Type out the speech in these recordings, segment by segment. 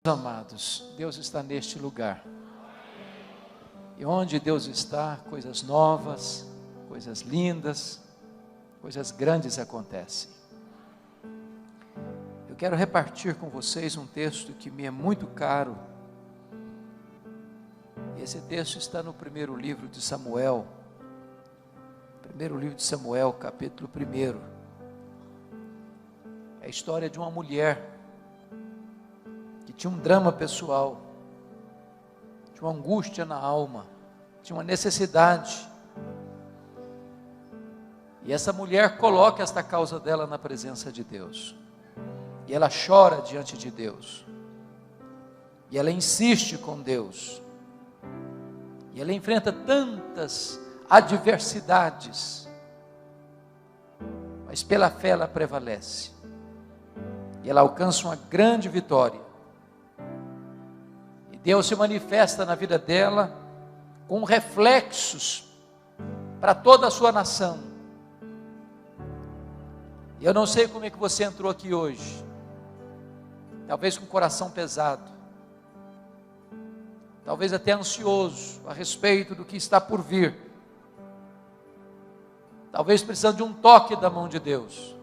Amados, Deus está neste lugar. E onde Deus está, coisas novas, coisas lindas, coisas grandes acontecem. Eu quero repartir com vocês um texto que me é muito caro. Esse texto está no primeiro livro de Samuel. Primeiro livro de Samuel, capítulo 1. É a história de uma mulher que tinha um drama pessoal, tinha uma angústia na alma, tinha uma necessidade. E essa mulher coloca esta causa dela na presença de Deus. E ela chora diante de Deus. E ela insiste com Deus. E ela enfrenta tantas adversidades. Mas pela fé ela prevalece. E ela alcança uma grande vitória. Deus se manifesta na vida dela com reflexos para toda a sua nação. E eu não sei como é que você entrou aqui hoje. Talvez com o coração pesado. Talvez até ansioso a respeito do que está por vir. Talvez precisando de um toque da mão de Deus.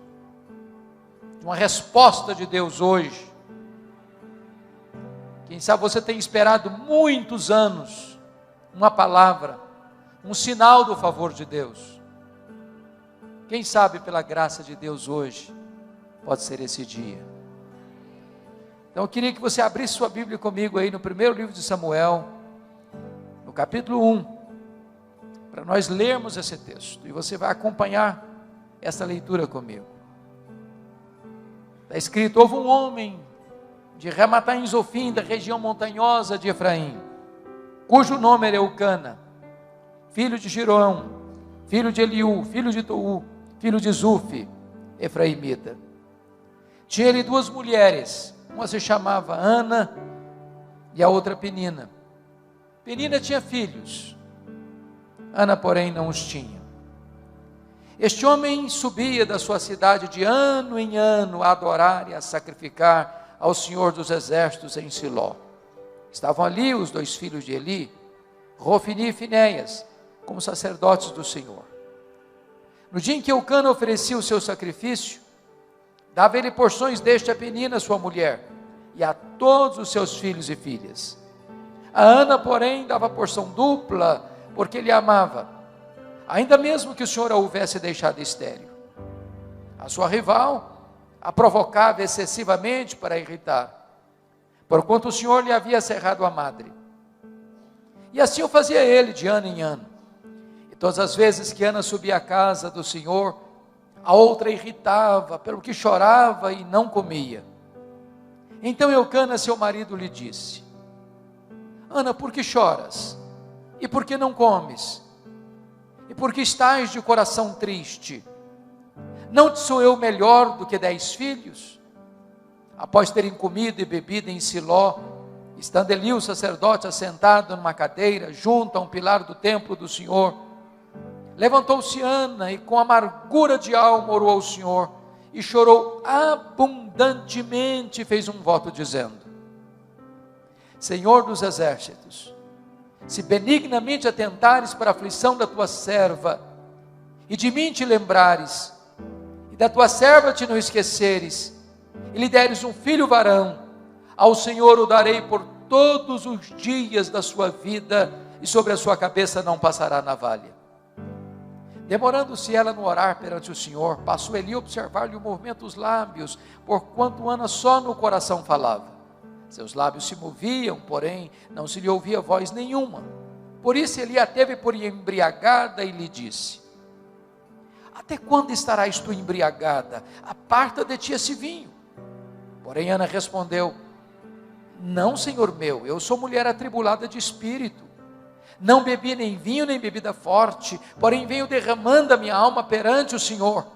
De uma resposta de Deus hoje. Quem sabe você tem esperado muitos anos uma palavra, um sinal do favor de Deus. Quem sabe pela graça de Deus hoje pode ser esse dia. Então eu queria que você abrisse sua Bíblia comigo aí no primeiro livro de Samuel, no capítulo 1, para nós lermos esse texto. E você vai acompanhar essa leitura comigo. Está escrito: houve um homem de Ramataim Zofim, da região montanhosa de Efraim, cujo nome era Eucana, filho de Giroão, filho de Eliú, filho de Tou, filho de Zufi, efraimita. Tinha ele duas mulheres, uma se chamava Ana e a outra Penina. Penina tinha filhos, Ana porém não os tinha. Este homem subia da sua cidade de ano em ano a adorar e a sacrificar ao Senhor dos Exércitos em Siló. Estavam ali os dois filhos de Eli, Rofini e Finéias, como sacerdotes do Senhor. No dia em que Eucana oferecia o seu sacrifício, dava ele porções deste a Penina, sua mulher, e a todos os seus filhos e filhas. A Ana, porém, dava porção dupla, porque ele a amava, ainda mesmo que o Senhor a houvesse deixado estéril. A sua rival a provocava excessivamente para irritar, porquanto o Senhor lhe havia cerrado a madre. E assim o fazia ele de ano em ano. E todas as vezes que Ana subia à casa do Senhor, a outra irritava, pelo que chorava e não comia. Então Eucana, seu marido, lhe disse: Ana, por que choras? E por que não comes? E por que estás de coração triste? Não te sou eu melhor do que 10 filhos? Após terem comido e bebido em Siló, estando Eli o sacerdote assentado numa cadeira, junto a um pilar do templo do Senhor, levantou-se Ana e com amargura de alma orou ao Senhor, e chorou abundantemente, e fez um voto dizendo: Senhor dos exércitos, se benignamente atentares para a aflição da tua serva, e de mim te lembrares, e da tua serva te não esqueceres, e lhe deres um filho varão, ao Senhor o darei por todos os dias da sua vida, e sobre a sua cabeça não passará navalha. Demorando-se ela no orar perante o Senhor, passou Eli a observar-lhe o movimento dos lábios, porquanto Ana só no coração falava. Seus lábios se moviam, porém não se lhe ouvia voz nenhuma. Por isso Eli a teve por embriagada e lhe disse: Até quando estarás tu embriagada? Aparta de ti esse vinho. Porém Ana respondeu: Não, Senhor meu, eu sou mulher atribulada de espírito. Não bebi nem vinho nem bebida forte, porém venho derramando a minha alma perante o Senhor.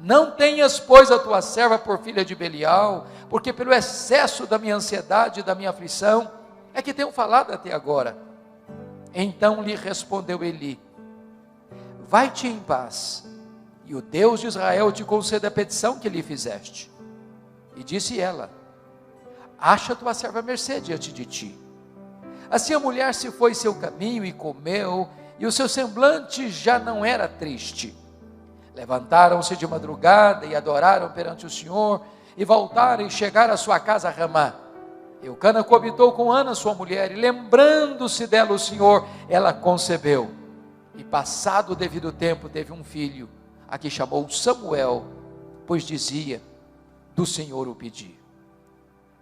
Não tenhas, pois, a tua serva por filha de Belial, porque pelo excesso da minha ansiedade e da minha aflição é que tenho falado até agora. Então lhe respondeu Eli: Vai-te em paz, e o Deus de Israel te conceda a petição que lhe fizeste. E disse ela: acha tua serva mercê diante de ti. Assim a mulher se foi seu caminho e comeu, e o seu semblante já não era triste. Levantaram-se de madrugada e adoraram perante o Senhor, e voltaram e chegaram à sua casa a Ramá. Eucana coabitou com Ana sua mulher, e lembrando-se dela o Senhor, ela concebeu. E passado o devido tempo teve um filho, a que chamou Samuel, pois dizia, do Senhor o pedi.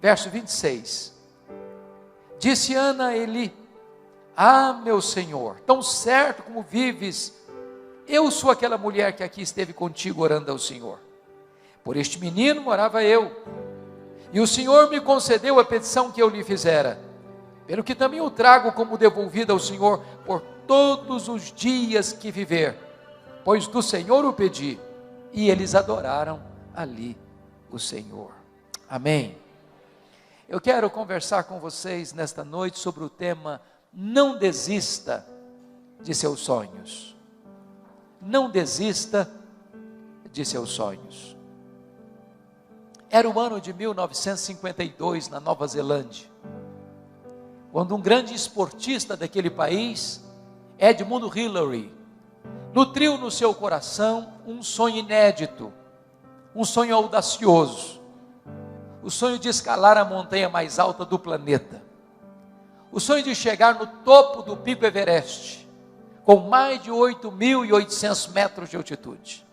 Verso 26. Disse Ana a Eli, meu Senhor, tão certo como vives, eu sou aquela mulher que aqui esteve contigo orando ao Senhor. Por este menino morava eu, e o Senhor me concedeu a petição que eu lhe fizera, pelo que também o trago como devolvida ao Senhor por todos os dias que viver, pois do Senhor o pedi, e eles adoraram ali o Senhor. Amém. Eu quero conversar com vocês nesta noite sobre o tema: não desista de seus sonhos. Não desista de seus sonhos. Era o ano de 1952 na Nova Zelândia, quando um grande esportista daquele país, Edmund Hillary, nutriu no seu coração um sonho inédito, um sonho audacioso, o sonho de escalar a montanha mais alta do planeta, o sonho de chegar no topo do Pico Everest, com mais de 8.800 metros de altitude.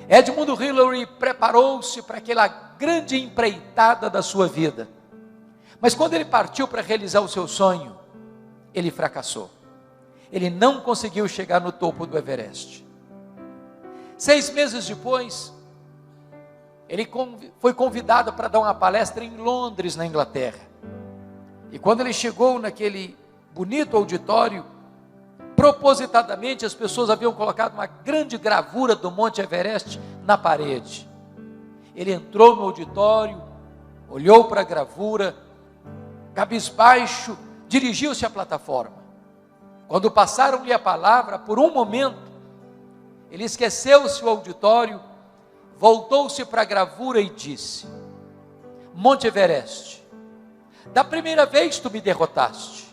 Edmund Hillary preparou-se para aquela grande empreitada da sua vida, mas quando ele partiu para realizar o seu sonho, ele fracassou. Ele não conseguiu chegar no topo do Everest. 6 meses depois, ele foi convidado para dar uma palestra em Londres, na Inglaterra. E quando ele chegou naquele bonito auditório, propositadamente as pessoas haviam colocado uma grande gravura do Monte Everest na parede. Ele entrou no auditório, olhou para a gravura, cabisbaixo, dirigiu-se à plataforma. Quando passaram-lhe a palavra, por um momento, ele esqueceu-se o auditório, voltou-se para a gravura e disse: Monte Everest, da primeira vez tu me derrotaste.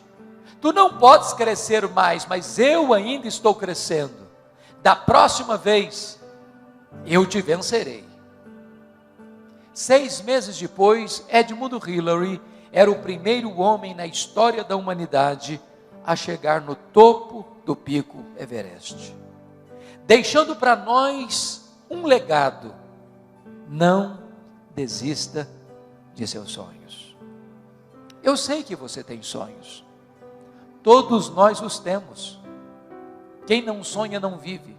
Tu não podes crescer mais, mas eu ainda estou crescendo. Da próxima vez, eu te vencerei. 6 meses depois, Edmund Hillary era o primeiro homem na história da humanidade a chegar no topo do Pico Everest, deixando para nós um legado: não desista de seus sonhos. Eu sei que você tem sonhos, todos nós os temos. Quem não sonha não vive.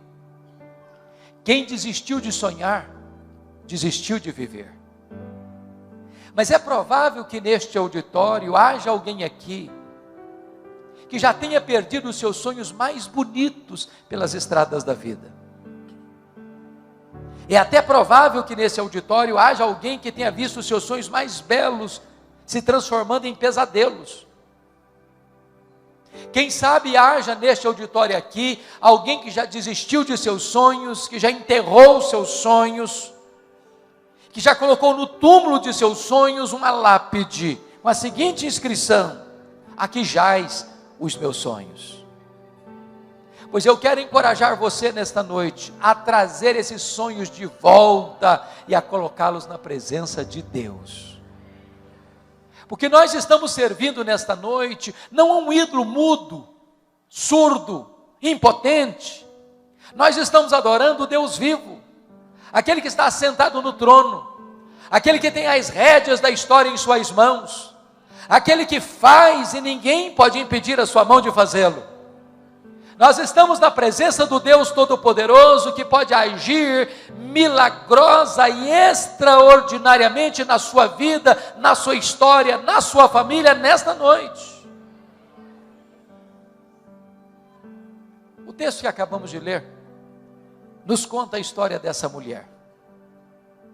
Quem desistiu de sonhar, desistiu de viver. Mas é provável que neste auditório haja alguém aqui que já tenha perdido os seus sonhos mais bonitos pelas estradas da vida. É até provável que nesse auditório haja alguém que tenha visto os seus sonhos mais belos se transformando em pesadelos. Quem sabe haja neste auditório aqui alguém que já desistiu de seus sonhos, que já enterrou seus sonhos, que já colocou no túmulo de seus sonhos uma lápide com a seguinte inscrição: aqui jaz os meus sonhos. Pois eu quero encorajar você nesta noite a trazer esses sonhos de volta e a colocá-los na presença de Deus. Porque nós estamos servindo nesta noite não a um ídolo mudo, surdo, impotente. Nós estamos adorando o Deus vivo, aquele que está assentado no trono, aquele que tem as rédeas da história em suas mãos, aquele que faz e ninguém pode impedir a sua mão de fazê-lo. Nós estamos na presença do Deus Todo-Poderoso, que pode agir milagrosa e extraordinariamente na sua vida, na sua história, na sua família, nesta noite. O texto que acabamos de ler nos conta a história dessa mulher,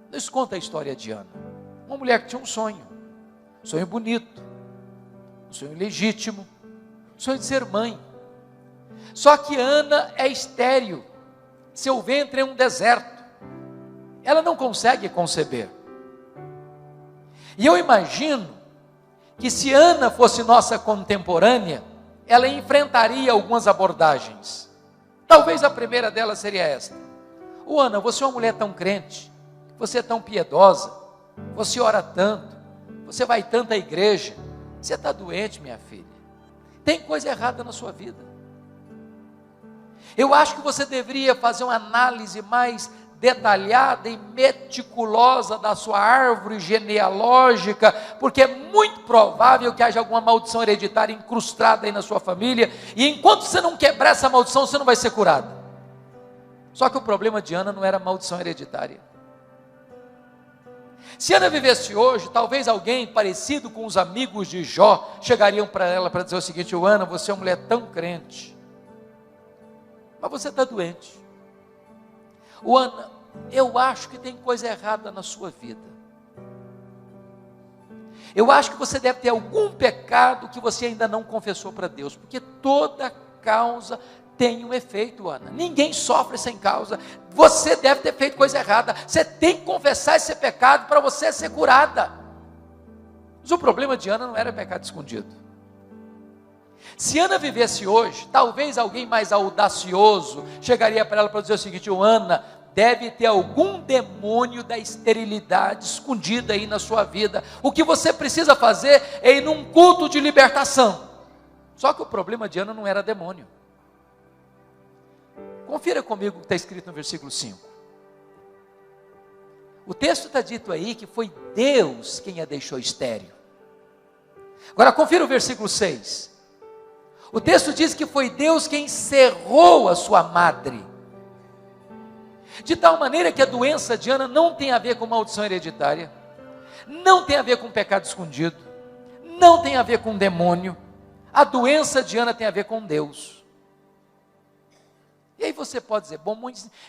nos conta a história de Ana, uma mulher que tinha um sonho bonito, um sonho legítimo, um sonho de ser mãe. Só que Ana é estéril, seu ventre é um deserto, ela não consegue conceber. E eu imagino que se Ana fosse nossa contemporânea, ela enfrentaria algumas abordagens. Talvez a primeira delas seria esta: ô Ana, você é uma mulher tão crente, você é tão piedosa, você ora tanto, você vai tanto à igreja, você está doente, minha filha, tem coisa errada na sua vida. Eu acho que você deveria fazer uma análise mais detalhada e meticulosa da sua árvore genealógica, porque é muito provável que haja alguma maldição hereditária incrustada aí na sua família, e enquanto você não quebrar essa maldição, você não vai ser curada. Só que o problema de Ana não era maldição hereditária. Se Ana vivesse hoje, talvez alguém parecido com os amigos de Jó chegariam para ela para dizer o seguinte: ô Ana, você é uma mulher tão crente, mas você está doente. Ô Ana, eu acho que tem coisa errada na sua vida. Eu acho que você deve ter algum pecado que você ainda não confessou para Deus, porque toda causa tem um efeito, Ana. Ninguém sofre sem causa. Você deve ter feito coisa errada. Você tem que confessar esse pecado para você ser curada. Mas o problema de Ana não era pecado escondido. Se Ana vivesse hoje, talvez alguém mais audacioso chegaria para ela para dizer o seguinte: ô Ana, deve ter algum demônio da esterilidade escondido aí na sua vida. O que você precisa fazer é ir num culto de libertação. Só que o problema de Ana não era demônio. Confira comigo o que está escrito no versículo 5. O texto está dito aí que foi Deus quem a deixou estéril. Agora confira o versículo 6. O texto diz que foi Deus quem cerrou a sua madre, de tal maneira que a doença de Ana não tem a ver com maldição hereditária, não tem a ver com pecado escondido, não tem a ver com demônio. A doença de Ana tem a ver com Deus. E aí você pode dizer: bom,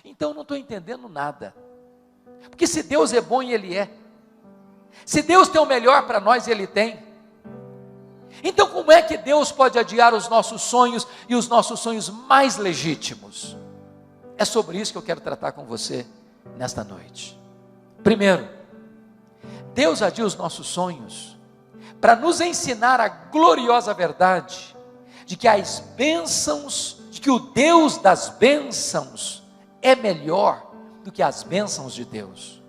então eu não estou entendendo nada, porque se Deus é bom, e Ele é, se Deus tem o melhor para nós, Ele tem, então como é que Deus pode adiar os nossos sonhos, e os nossos sonhos mais legítimos? É sobre isso que eu quero tratar com você nesta noite. Primeiro, Deus adia os nossos sonhos para nos ensinar a gloriosa verdade de que as bênçãos, de que o Deus das bênçãos é melhor do que as bênçãos de Deus.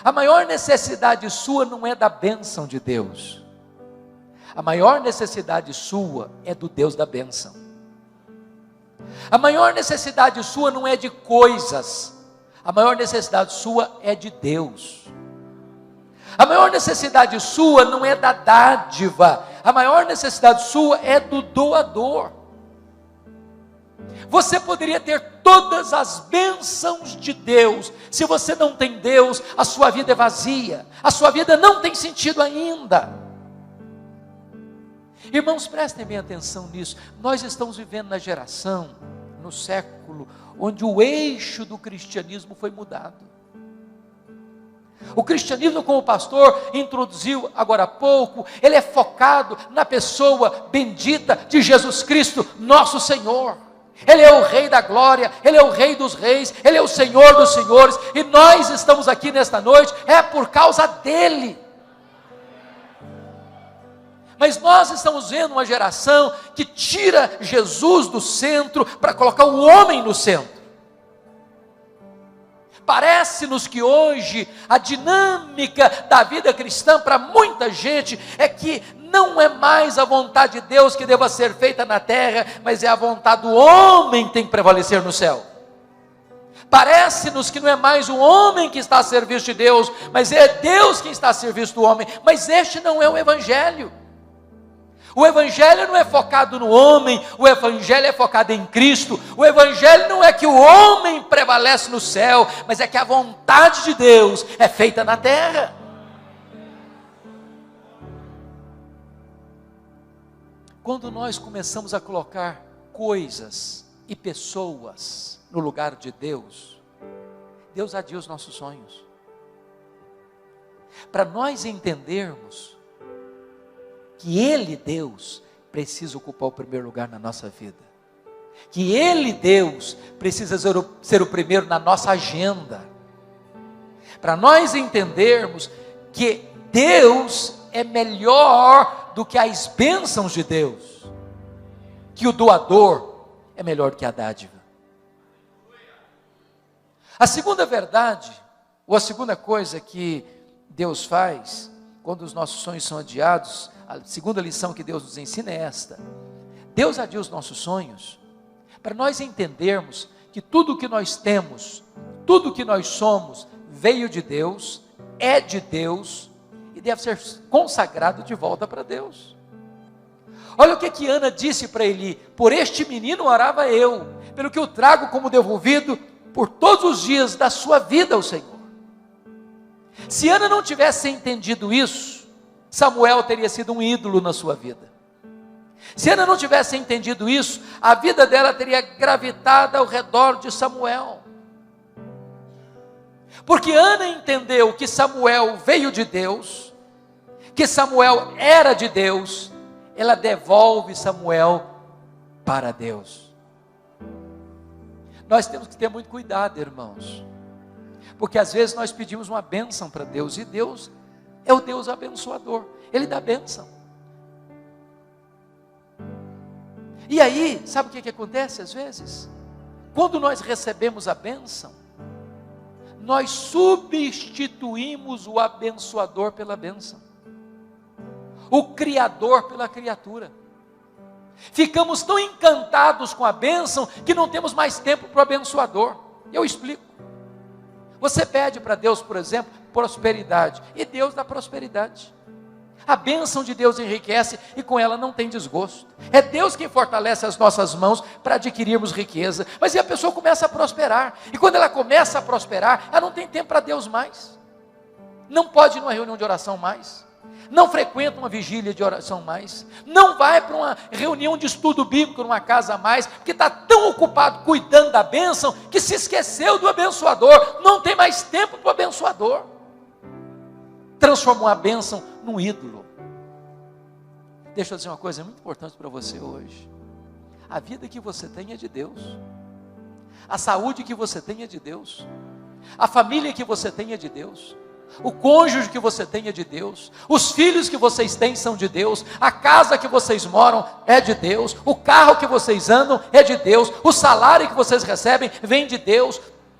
A maior necessidade sua não é da bênção de Deus. A maior necessidade sua é do Deus da bênção. A maior necessidade sua não é de coisas. A maior necessidade sua é de Deus. A maior necessidade sua não é da dádiva. A maior necessidade sua é do doador. Você poderia ter todas as bênçãos de Deus. Se você não tem Deus, a sua vida é vazia. A sua vida não tem sentido ainda. Irmãos, prestem bem atenção nisso. Nós estamos vivendo na geração, no século, onde o eixo do cristianismo foi mudado. O cristianismo, como o pastor introduziu agora há pouco, ele é focado na pessoa bendita de Jesus Cristo, nosso Senhor. Ele é o Rei da glória, Ele é o Rei dos reis, Ele é o Senhor dos senhores, e nós estamos aqui nesta noite, é por causa dEle. Mas nós estamos vendo uma geração que tira Jesus do centro para colocar o homem no centro. Parece-nos que hoje a dinâmica da vida cristã para muita gente é que não é mais a vontade de Deus que deva ser feita na terra, mas é a vontade do homem que tem que prevalecer no céu. Parece-nos que não é mais o homem que está a serviço de Deus, mas é Deus quem está a serviço do homem. Mas este não é o Evangelho. O Evangelho não é focado no homem, o Evangelho é focado em Cristo. O Evangelho não é que o homem prevalece no céu, mas é que a vontade de Deus é feita na terra. Quando nós começamos a colocar coisas e pessoas no lugar de Deus, Deus adia os nossos sonhos. Para nós entendermos que Ele, Deus, precisa ocupar o primeiro lugar na nossa vida, que Ele, Deus, precisa ser o primeiro na nossa agenda, para nós entendermos que Deus é melhor do que as bênçãos de Deus, que o doador é melhor do que a dádiva. A segunda verdade, ou a segunda coisa que Deus faz quando os nossos sonhos são adiados, a segunda lição que Deus nos ensina é esta: Deus adia os nossos sonhos para nós entendermos que tudo o que nós temos, tudo o que nós somos, veio de Deus, é de Deus e deve ser consagrado de volta para Deus. Olha o que Ana disse para Eli: por este menino orava eu, pelo que eu trago como devolvido por todos os dias da sua vida ao Senhor. Se Ana não tivesse entendido isso, Samuel teria sido um ídolo na sua vida. Se Ana não tivesse entendido isso, a vida dela teria gravitado ao redor de Samuel. Porque Ana entendeu que Samuel veio de Deus, que Samuel era de Deus, ela devolve Samuel para Deus. Nós temos que ter muito cuidado, irmãos, porque às vezes nós pedimos uma bênção para Deus, e Deus é o Deus abençoador, Ele dá bênção. E aí, sabe o que acontece às vezes? Quando nós recebemos a bênção, nós substituímos o abençoador pela bênção, o Criador pela criatura. Ficamos tão encantados com a bênção que não temos mais tempo para o abençoador. Eu explico. Você pede para Deus, por exemplo, prosperidade, e Deus dá prosperidade. A bênção de Deus enriquece e com ela não tem desgosto. É Deus quem fortalece as nossas mãos para adquirirmos riqueza. Mas e a pessoa começa a prosperar, e quando ela começa a prosperar, ela não tem tempo para Deus mais, não pode ir numa reunião de oração mais, não frequenta uma vigília de oração mais, não vai para uma reunião de estudo bíblico numa casa mais, porque está tão ocupado cuidando da bênção, que se esqueceu do abençoador, não tem mais tempo para o abençoador, transformou a bênção num ídolo. Deixa eu dizer uma coisa muito importante para você hoje: a vida que você tem é de Deus, a saúde que você tem é de Deus, a família que você tem é de Deus, o cônjuge que você tem é de Deus, os filhos que vocês têm são de Deus, a casa que vocês moram é de Deus, o carro que vocês andam é de Deus, o salário que vocês recebem vem de Deus,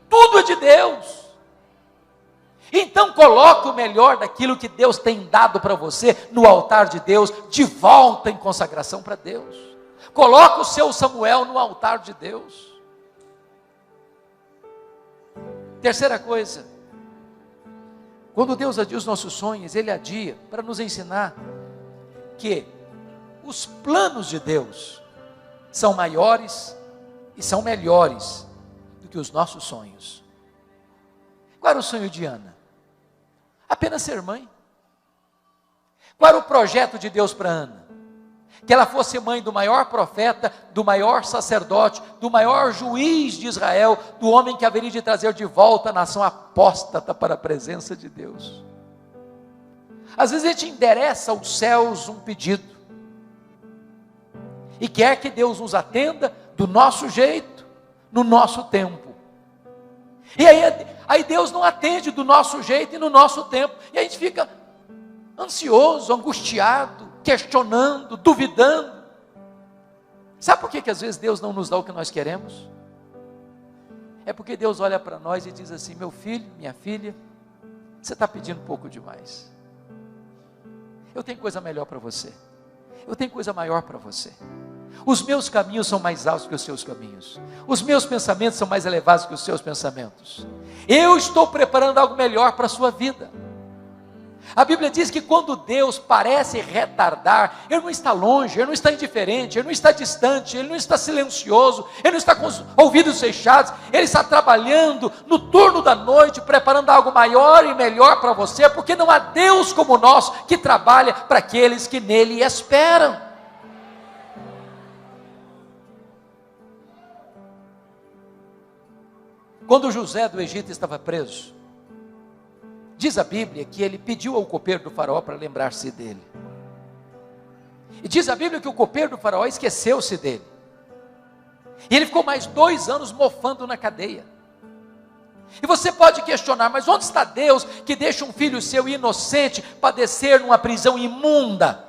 tudo é de Deus. Então coloque o melhor daquilo que Deus tem dado para você no altar de Deus, de volta em consagração para Deus. Coloque o seu Samuel no altar de Deus. Terceira coisa, quando Deus adia os nossos sonhos, Ele adia para nos ensinar que os planos de Deus são maiores e são melhores do que os nossos sonhos. Qual era o sonho de Ana? Apenas ser mãe. Qual era o projeto de Deus para Ana? Que ela fosse mãe do maior profeta, do maior sacerdote, do maior juiz de Israel, do homem que haveria de trazer de volta a nação apóstata para a presença de Deus. Às vezes a gente endereça aos céus um pedido, e quer que Deus nos atenda do nosso jeito, no nosso tempo. E aí Deus não atende do nosso jeito e no nosso tempo, e a gente fica ansioso, angustiado, questionando, duvidando. Sabe por que às vezes Deus não nos dá o que nós queremos? É porque Deus olha para nós e diz assim: meu filho, minha filha, você está pedindo pouco demais. Eu tenho coisa melhor para você, eu tenho coisa maior para você. Os meus caminhos são mais altos que os seus caminhos, os meus pensamentos são mais elevados que os seus pensamentos. Eu estou preparando algo melhor para a sua vida. A Bíblia diz que quando Deus parece retardar, Ele não está longe, Ele não está indiferente, Ele não está distante, Ele não está silencioso, Ele não está com os ouvidos fechados, Ele está trabalhando no turno da noite, preparando algo maior e melhor para você, porque não há Deus como o nosso, que trabalha para aqueles que nele esperam. Quando José do Egito estava preso, diz a Bíblia que ele pediu ao copeiro do faraó para lembrar-se dele. E diz a Bíblia que o copeiro do faraó esqueceu-se dele. E ele ficou mais 2 anos mofando na cadeia. E você pode questionar, mas onde está Deus que deixa um filho seu inocente padecer numa prisão imunda?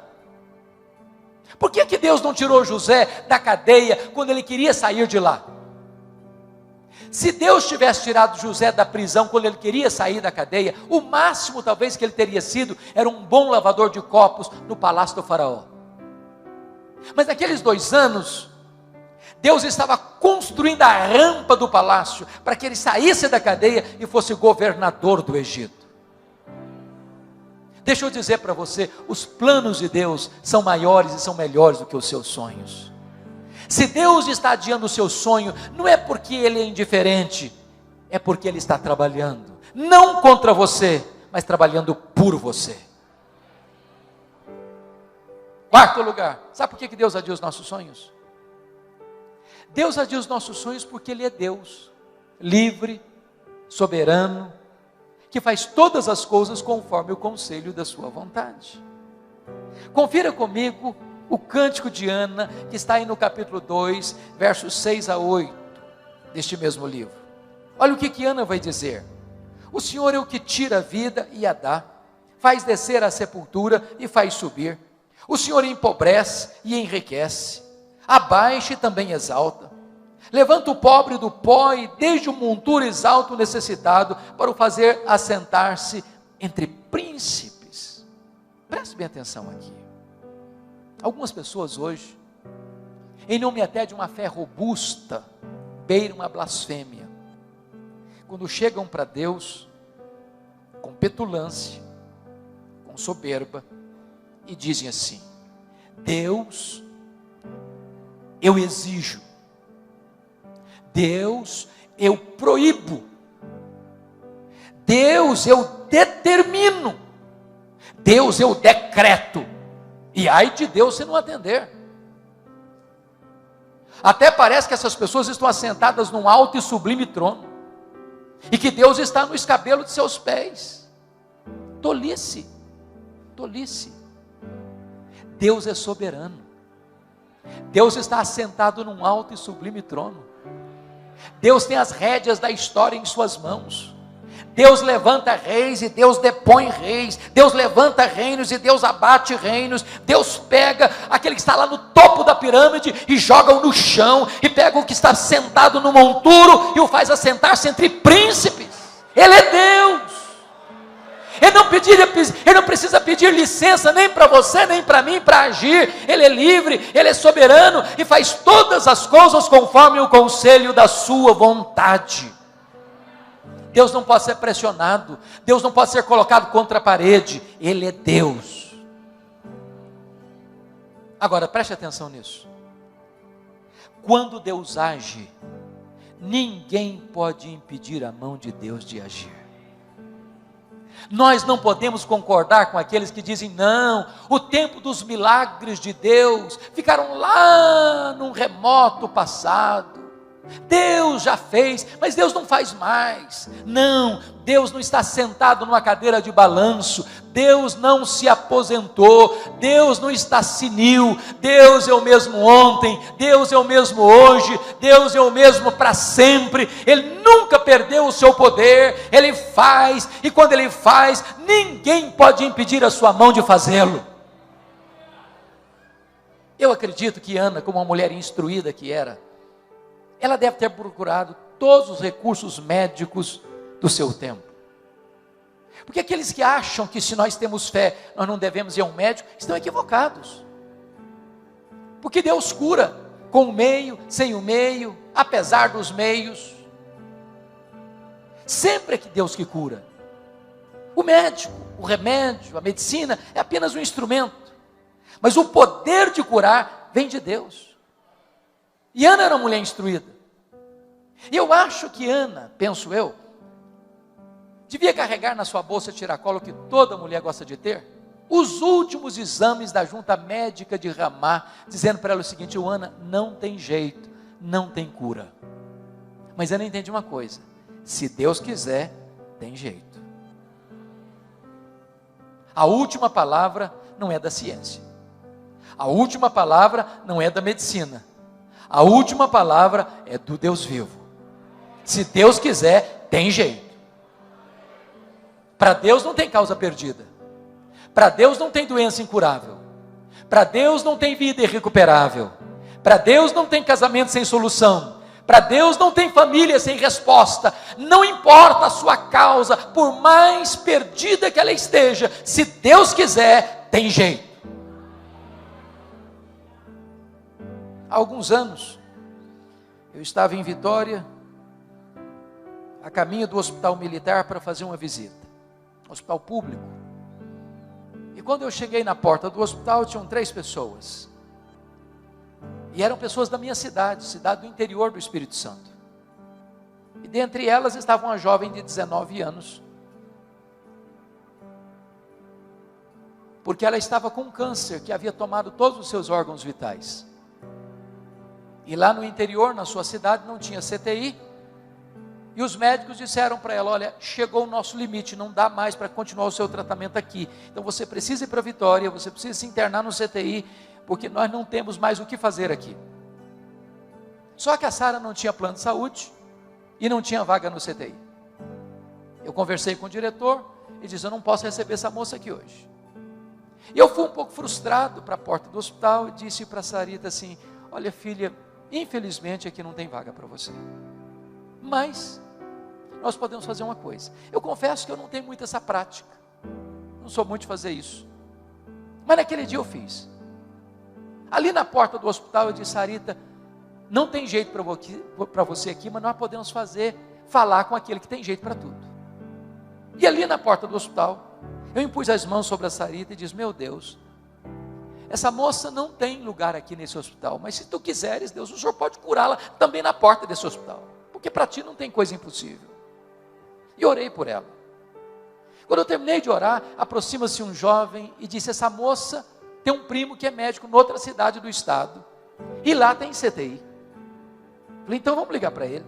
Por que Deus não tirou José da cadeia quando ele queria sair de lá? Se Deus tivesse tirado José da prisão quando ele queria sair da cadeia, o máximo talvez que ele teria sido era um bom lavador de copos no palácio do faraó. Mas naqueles 2 anos, Deus estava construindo a rampa do palácio para que ele saísse da cadeia e fosse governador do Egito. Deixa eu dizer para você, os planos de Deus são maiores e são melhores do que os seus sonhos. Se Deus está adiando o seu sonho, não é porque Ele é indiferente, é porque Ele está trabalhando, não contra você, mas trabalhando por você. 4º lugar, sabe por que Deus adia os nossos sonhos? Deus adia os nossos sonhos porque Ele é Deus, livre, soberano, que faz todas as coisas conforme o conselho da sua vontade. Confira comigo o cântico de Ana, que está aí no capítulo 2, versos 6 a 8, deste mesmo livro. Olha o que Ana vai dizer: o Senhor é o que tira a vida e a dá, faz descer a sepultura e faz subir. O Senhor empobrece e enriquece, abaixa e também exalta. Levanta o pobre do pó e desde o monturo exalta o necessitado, para o fazer assentar-se entre príncipes. Preste bem atenção aqui. Algumas pessoas hoje, em nome até de uma fé robusta, beiram uma blasfêmia. Quando chegam para Deus, com petulância, com soberba, e dizem assim: Deus, eu exijo. Deus, eu proíbo. Deus, eu determino. Deus, eu decreto. E ai de Deus se não atender. Até parece que essas pessoas estão assentadas num alto e sublime trono, e que Deus está no escabelo de seus pés. Tolice, tolice. Deus é soberano. Deus está assentado num alto e sublime trono. Deus tem as rédeas da história em suas mãos. Deus levanta reis e Deus depõe reis. Deus levanta reinos e Deus abate reinos. Deus pega aquele que está lá no topo da pirâmide e joga-o no chão, e pega o que está sentado no monturo e o faz assentar-se entre príncipes. Ele é Deus. Ele não precisa pedir licença nem para você, nem para mim, para agir. Ele é livre, Ele é soberano e faz todas as coisas conforme o conselho da sua vontade. Deus não pode ser pressionado, Deus não pode ser colocado contra a parede. Ele é Deus. Agora preste atenção nisso. Quando Deus age, ninguém pode impedir a mão de Deus de agir. Nós não podemos concordar com aqueles que dizem: não, o tempo dos milagres de Deus ficaram lá num remoto passado. Deus já fez, mas Deus não faz mais. Não, Deus não está sentado numa cadeira de balanço. Deus não se aposentou. Deus não está senil. Deus é o mesmo ontem, Deus é o mesmo hoje, Deus é o mesmo para sempre. Ele nunca perdeu o seu poder. Ele faz, e quando Ele faz, ninguém pode impedir a sua mão de fazê-lo. Eu acredito que Ana, como uma mulher instruída que era, ela deve ter procurado todos os recursos médicos do seu tempo. Porque aqueles que acham que se nós temos fé, nós não devemos ir a um médico, estão equivocados. Porque Deus cura com o meio, sem o meio, apesar dos meios. Sempre é que Deus que cura. O médico, o remédio, a medicina é apenas um instrumento. Mas o poder de curar vem de Deus. E Ana era uma mulher instruída. E eu acho que Ana, penso eu, devia carregar na sua bolsa tiracolo, que toda mulher gosta de ter, os últimos exames da junta médica de Ramá, dizendo para ela o seguinte: Ana, não tem jeito, não tem cura. Mas Ana entende uma coisa: se Deus quiser, tem jeito. A última palavra não é da ciência. A última palavra não é da medicina. A última palavra é do Deus vivo. Se Deus quiser, tem jeito. Para Deus não tem causa perdida. Para Deus não tem doença incurável. Para Deus não tem vida irrecuperável. Para Deus não tem casamento sem solução. Para Deus não tem família sem resposta. Não importa a sua causa, por mais perdida que ela esteja, se Deus quiser, tem jeito. Há alguns anos, eu estava em Vitória, a caminho do hospital militar para fazer uma visita, hospital público. E quando eu cheguei na porta do hospital, tinham 3 pessoas. E eram pessoas da minha cidade, cidade do interior do Espírito Santo. E dentre elas estava uma jovem de 19 anos. Porque ela estava com um câncer que havia tomado todos os seus órgãos vitais. E lá no interior, na sua cidade, não tinha CTI. E os médicos disseram para ela: olha, chegou o nosso limite, não dá mais para continuar o seu tratamento aqui. Então você precisa ir para Vitória, você precisa se internar no CTI, porque nós não temos mais o que fazer aqui. Só que a Sara não tinha plano de saúde e não tinha vaga no CTI. Eu conversei com o diretor e disse: eu não posso receber essa moça aqui hoje. E eu fui um pouco frustrado para a porta do hospital e disse para a Sarita assim: olha, filha, infelizmente aqui não tem vaga para você. Mas nós podemos fazer uma coisa. Eu confesso que eu não tenho muito essa prática. Não sou muito de fazer isso. Mas naquele dia eu fiz. Ali na porta do hospital eu disse: Sarita, não tem jeito para você aqui, mas nós podemos falar com aquele que tem jeito para tudo. E ali na porta do hospital, eu impus as mãos sobre a Sarita e disse: meu Deus, essa moça não tem lugar aqui nesse hospital, mas se tu quiseres, Deus, o Senhor pode curá-la também na porta desse hospital, porque para ti não tem coisa impossível. E orei por ela. Quando eu terminei de orar, aproxima-se um jovem e disse: essa moça tem um primo que é médico em outra cidade do estado, e lá tem CTI. Falei: então vamos ligar para ele.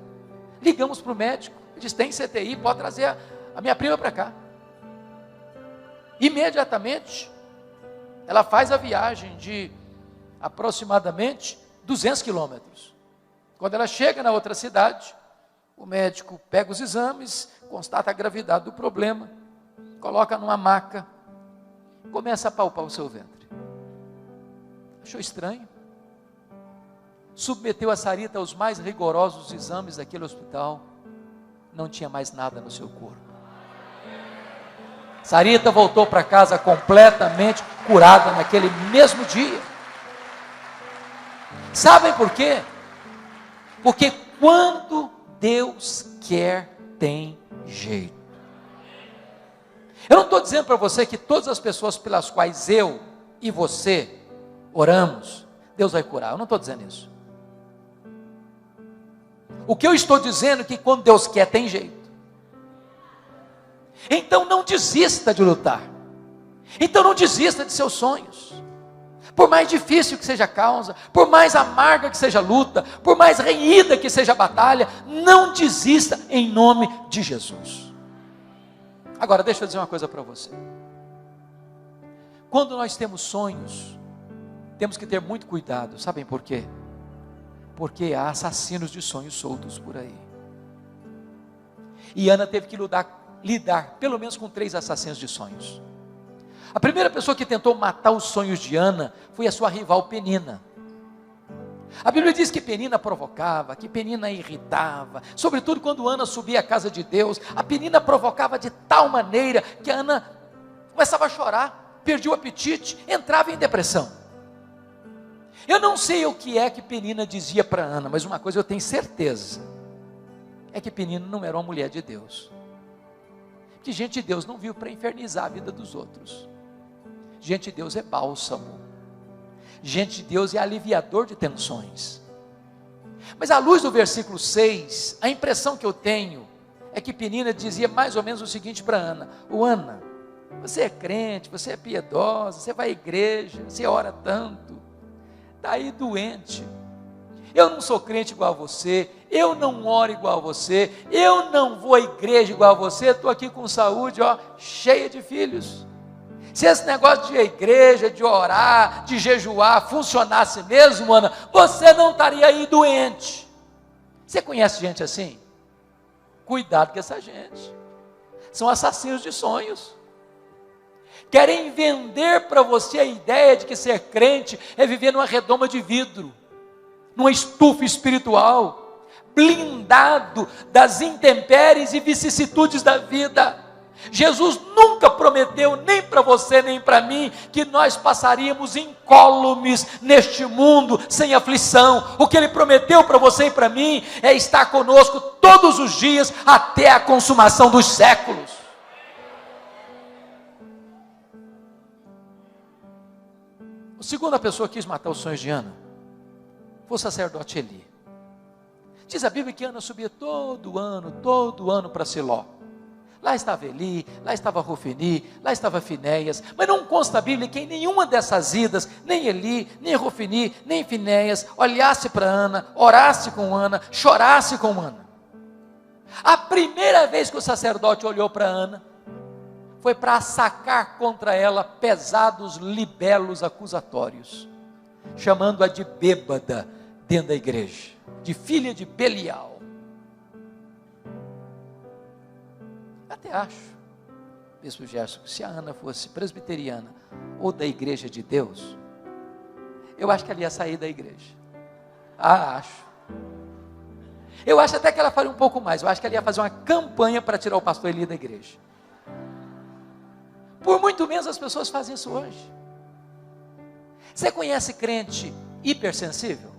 Ligamos para o médico, ele disse: tem CTI, pode trazer a minha prima para cá. Imediatamente, ela faz a viagem de aproximadamente 200 quilômetros. Quando ela chega na outra cidade, o médico pega os exames, constata a gravidade do problema, coloca numa maca, começa a palpar o seu ventre. Achou estranho? Submeteu a Sarita aos mais rigorosos exames daquele hospital, não tinha mais nada no seu corpo. Sarita voltou para casa completamente curada naquele mesmo dia. Sabem por quê? Porque quando Deus quer, tem jeito. Eu não estou dizendo para você que todas as pessoas pelas quais eu e você oramos, Deus vai curar. Eu não estou dizendo isso. O que eu estou dizendo é que quando Deus quer, tem jeito. Então não desista de lutar. Então não desista de seus sonhos. Por mais difícil que seja a causa, por mais amarga que seja a luta, por mais renhida que seja a batalha, não desista em nome de Jesus. Agora deixa eu dizer uma coisa para você. Quando nós temos sonhos, temos que ter muito cuidado. Sabem por quê? Porque há assassinos de sonhos soltos por aí. E Ana teve que lidar pelo menos com 3 assassinos de sonhos. A primeira pessoa que tentou matar os sonhos de Ana foi a sua rival Penina. A Bíblia diz que Penina provocava, que Penina irritava, sobretudo quando Ana subia à casa de Deus. A Penina provocava de tal maneira que a Ana começava a chorar, perdia o apetite, entrava em depressão. Eu não sei o que é que Penina dizia para Ana, mas uma coisa eu tenho certeza, é que Penina não era uma mulher de Deus. Que gente de Deus não viu para infernizar a vida dos outros. Gente de Deus é bálsamo. Gente de Deus é aliviador de tensões. Mas à luz do versículo 6, a impressão que eu tenho é que Penina dizia mais ou menos o seguinte para Ana: Ana, você é crente, você é piedosa, você vai à igreja, você ora tanto, está aí doente. Eu não sou crente igual a você, eu não oro igual a você, eu não vou à igreja igual a você, estou aqui com saúde, cheia de filhos. Se esse negócio de ir à igreja, de orar, de jejuar, funcionasse mesmo, Ana, você não estaria aí doente. Você conhece gente assim? Cuidado com essa gente. São assassinos de sonhos. Querem vender para você a ideia de que ser crente é viver numa redoma de vidro, numa estufa espiritual, blindado das intempéries e vicissitudes da vida. Jesus nunca prometeu, nem para você nem para mim, que nós passaríamos incólumes neste mundo, sem aflição. O que Ele prometeu para você e para mim é estar conosco todos os dias, até a consumação dos séculos. A segunda pessoa que quis matar os sonhos de Ana foi o sacerdote Eli. Diz a Bíblia que Ana subia todo ano para Siló. Lá estava Eli, lá estava Rofini, lá estava Finéias, mas não consta a Bíblia que em nenhuma dessas idas, nem Eli, nem Rofini, nem Finéias, olhasse para Ana, orasse com Ana, chorasse com Ana. A primeira vez que o sacerdote olhou para Ana, foi para sacar contra ela pesados libelos acusatórios, chamando-a de bêbada dentro da igreja, de filha de Belial. Até acho, Bispo Gerson, que se a Ana fosse presbiteriana ou da igreja de Deus, eu acho que ela ia sair da igreja. Acho. Eu acho até que ela faria um pouco mais. Eu acho que ela ia fazer uma campanha para tirar o pastor Eli da igreja. Por muito menos as pessoas fazem isso hoje. Você conhece crente hipersensível?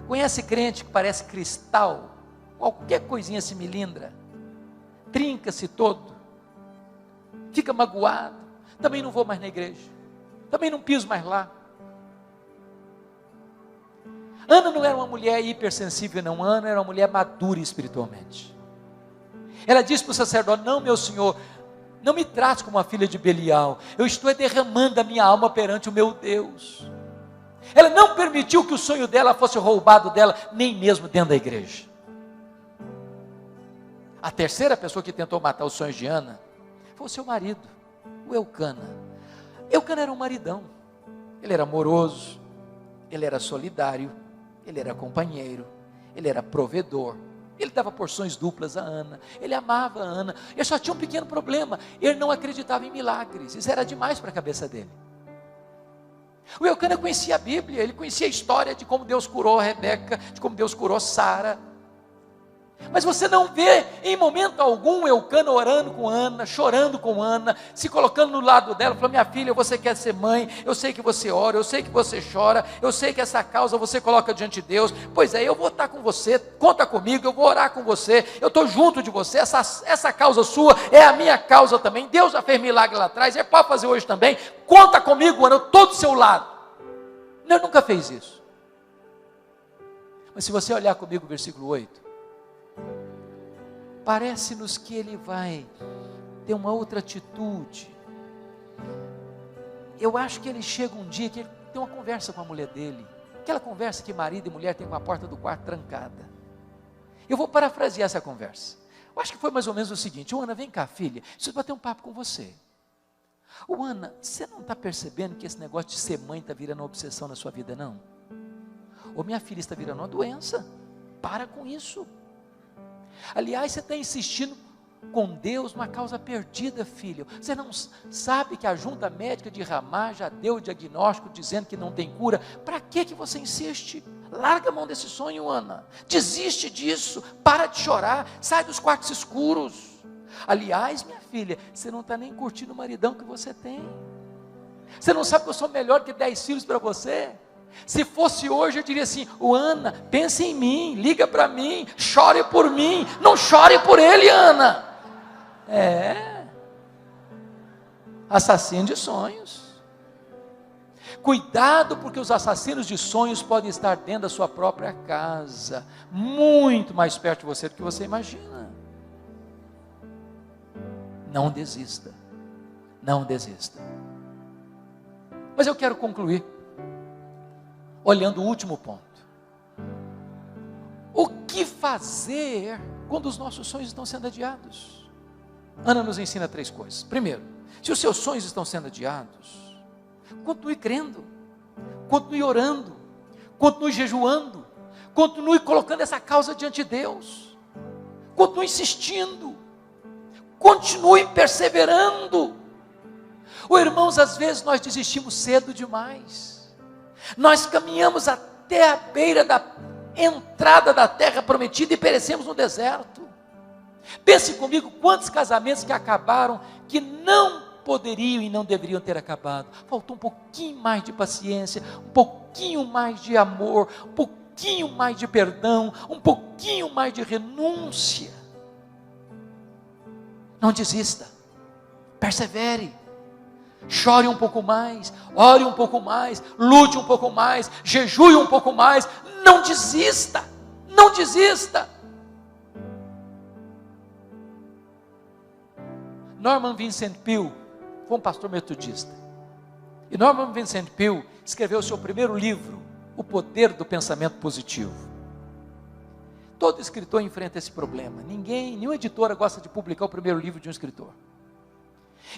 Conhece crente que parece cristal? Qualquer coisinha se milindra, trinca-se todo, fica magoado. Também não vou mais na igreja, também não piso mais lá. Ana não era uma mulher hipersensível, não. Ana era uma mulher madura espiritualmente. Ela disse para o sacerdote: não, meu senhor, não me trate como uma filha de Belial, eu estou derramando a minha alma perante o meu Deus. Ela não permitiu que o sonho dela fosse roubado dela, nem mesmo dentro da igreja. A terceira pessoa que tentou matar os sonhos de Ana foi o seu marido, o Eucana. Eucana era um maridão, ele era amoroso, ele era solidário, ele era companheiro, ele era provedor, ele dava porções duplas a Ana, ele amava a Ana. Ele só tinha um pequeno problema: ele não acreditava em milagres, isso era demais para a cabeça dele. O Eucana conhecia a Bíblia, ele conhecia a história de como Deus curou a Rebeca, de como Deus curou Sara. Mas você não vê em momento algum Eucana orando com Ana, chorando com Ana, se colocando no lado dela, falando: minha filha, você quer ser mãe, eu sei que você ora, eu sei que você chora, eu sei que essa causa você coloca diante de Deus. Pois é, eu vou estar com você, conta comigo, eu vou orar com você, eu estou junto de você, essa causa sua é a minha causa também. Deus já fez milagre lá atrás, é para fazer hoje também. Conta comigo, Ana, eu estou do seu lado. Ele nunca fez isso. Mas se você olhar comigo o versículo 8, parece-nos que ele vai ter uma outra atitude. Eu acho que ele chega um dia que ele tem uma conversa com a mulher dele, aquela conversa que marido e mulher têm com a porta do quarto trancada. Eu vou parafrasear essa conversa. Eu acho que foi mais ou menos o seguinte: Ana, vem cá, filha, preciso bater um papo com você. Ana, você não está percebendo que esse negócio de ser mãe está virando uma obsessão na sua vida, não? Ou minha filha está virando uma doença? Para com isso. Aliás, você está insistindo com Deus numa causa perdida, filho. Você não sabe que a junta médica de Ramá já deu o diagnóstico dizendo que não tem cura? Para que você insiste? Larga a mão desse sonho, Ana. Desiste disso. Para de chorar. Sai dos quartos escuros. Aliás, minha filha, você não está nem curtindo o maridão que você tem. Você não sabe que eu sou melhor que 10 filhos para você? Se fosse hoje, eu diria assim: Ana, pense em mim, liga para mim, chore por mim, não chore por ele, Ana. Assassino de sonhos. Cuidado, porque os assassinos de sonhos podem estar dentro da sua própria casa, muito mais perto de você do que você imagina. Não desista, não desista. Mas eu quero concluir olhando o último ponto. O que fazer quando os nossos sonhos estão sendo adiados? Ana nos ensina 3 coisas. Primeiro, se os seus sonhos estão sendo adiados, continue crendo, continue orando, continue jejuando, continue colocando essa causa diante de Deus. Continue insistindo. Continue perseverando. Irmãos, às vezes nós desistimos cedo demais. Nós caminhamos até a beira da entrada da terra prometida e perecemos no deserto. Pense comigo, quantos casamentos que acabaram, que não poderiam e não deveriam ter acabado. Faltou um pouquinho mais de paciência, um pouquinho mais de amor, um pouquinho mais de perdão, um pouquinho mais de renúncia. Não desista, persevere, chore um pouco mais, ore um pouco mais, lute um pouco mais, jejue um pouco mais. Não desista, não desista. Norman Vincent Peale foi um pastor metodista. E Norman Vincent Peale escreveu o seu primeiro livro, O Poder do Pensamento Positivo. Todo escritor enfrenta esse problema. Nenhuma editora gosta de publicar o primeiro livro de um escritor.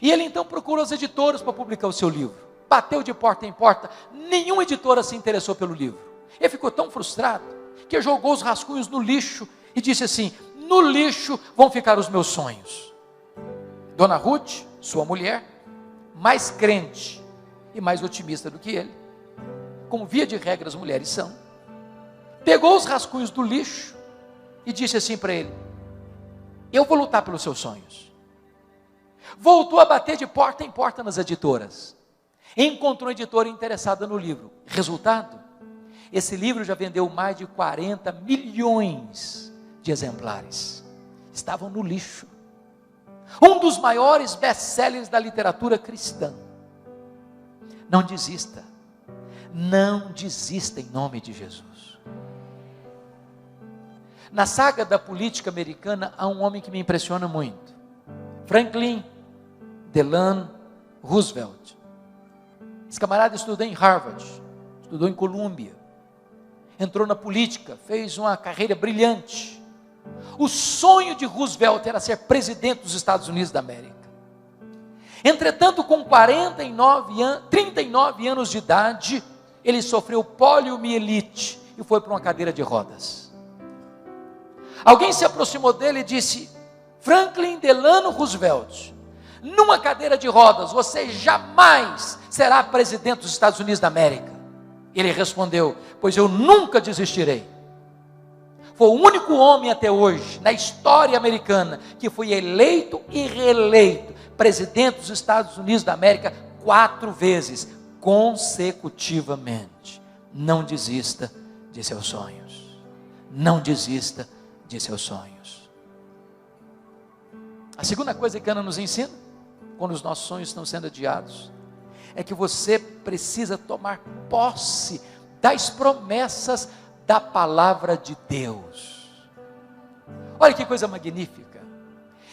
E ele então procurou as editoras para publicar o seu livro. Bateu de porta em porta, nenhuma editora se interessou pelo livro. Ele ficou tão frustrado que jogou os rascunhos no lixo e disse assim: no lixo vão ficar os meus sonhos. Dona Ruth, sua mulher, mais crente e mais otimista do que ele, como via de regra as mulheres são, pegou os rascunhos do lixo e disse assim para ele: eu vou lutar pelos seus sonhos. Voltou a bater de porta em porta nas editoras, encontrou uma editora interessada no livro. Resultado, esse livro já vendeu mais de 40 milhões de exemplares, estavam no lixo. Um dos maiores best-sellers da literatura cristã. Não desista, não desista em nome de Jesus. Na saga da política americana, há um homem que me impressiona muito, Franklin Delano Roosevelt. Esse camarada estudou em Harvard, estudou em Columbia, entrou na política, fez uma carreira brilhante. O sonho de Roosevelt era ser presidente dos Estados Unidos da América. Entretanto, com 39 anos de idade, ele sofreu poliomielite e foi para uma cadeira de rodas. Alguém se aproximou dele e disse: Franklin Delano Roosevelt, numa cadeira de rodas, você jamais será presidente dos Estados Unidos da América. Ele respondeu: pois eu nunca desistirei. Foi o único homem até hoje, na história americana, que foi eleito e reeleito presidente dos Estados Unidos da América 4 vezes, consecutivamente. Não desista de seus sonhos. Não desista de seus sonhos. A segunda coisa que Ana nos ensina, quando os nossos sonhos estão sendo adiados, é que você precisa tomar posse das promessas da palavra de Deus. Olha que coisa magnífica.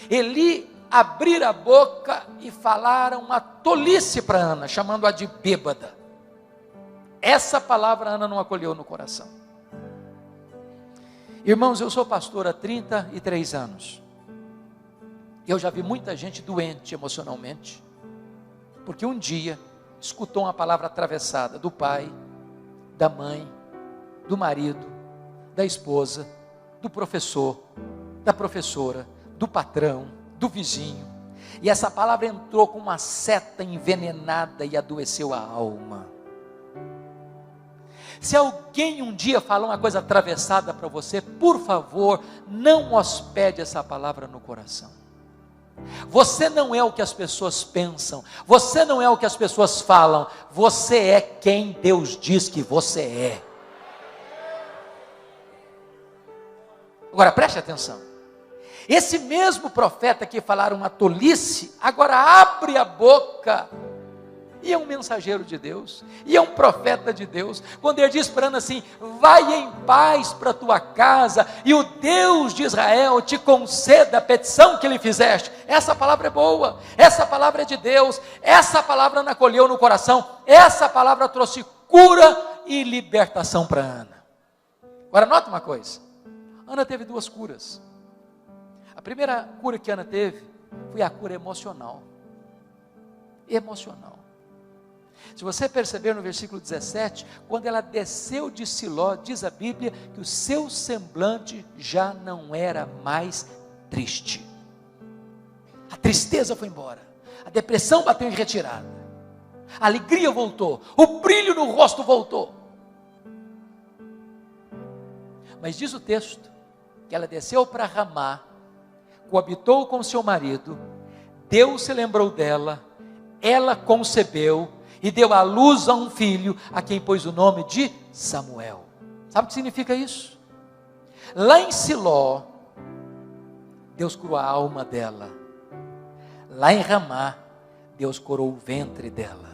Eli abrir a boca e falar uma tolice para Ana, chamando-a de bêbada. Essa palavra Ana não acolheu no coração. Irmãos, eu sou pastor há 33 anos. Eu já vi muita gente doente emocionalmente, porque um dia escutou uma palavra atravessada do pai, da mãe, do marido, da esposa, do professor, da professora, do patrão, do vizinho, e essa palavra entrou com uma seta envenenada e adoeceu a alma. Se alguém um dia falar uma coisa atravessada para você, por favor, não hospede essa palavra no coração. Você não é o que as pessoas pensam, você não é o que as pessoas falam, você é quem Deus diz que você é. Agora preste atenção, esse mesmo profeta que falaram uma tolice, agora abre a boca, e é um mensageiro de Deus, e é um profeta de Deus, quando ele diz para Ana assim: vai em paz para a tua casa, e o Deus de Israel te conceda a petição que lhe fizeste. Essa palavra é boa, essa palavra é de Deus, essa palavra Ana acolheu no coração, essa palavra trouxe cura e libertação para Ana. Agora nota uma coisa, Ana teve 2 curas. A primeira cura que Ana teve foi a cura emocional. Emocional. Se você perceber no versículo 17, quando ela desceu de Siló, diz a Bíblia que o seu semblante já não era mais triste. A tristeza foi embora, a depressão bateu em retirada, a alegria voltou, o brilho no rosto voltou. Mas diz o texto que ela desceu para Ramá, coabitou com seu marido, Deus se lembrou dela, ela concebeu e deu à luz a um filho, a quem pôs o nome de Samuel. Sabe o que significa isso? Lá em Siló, Deus curou a alma dela. Lá em Ramá, Deus curou o ventre dela.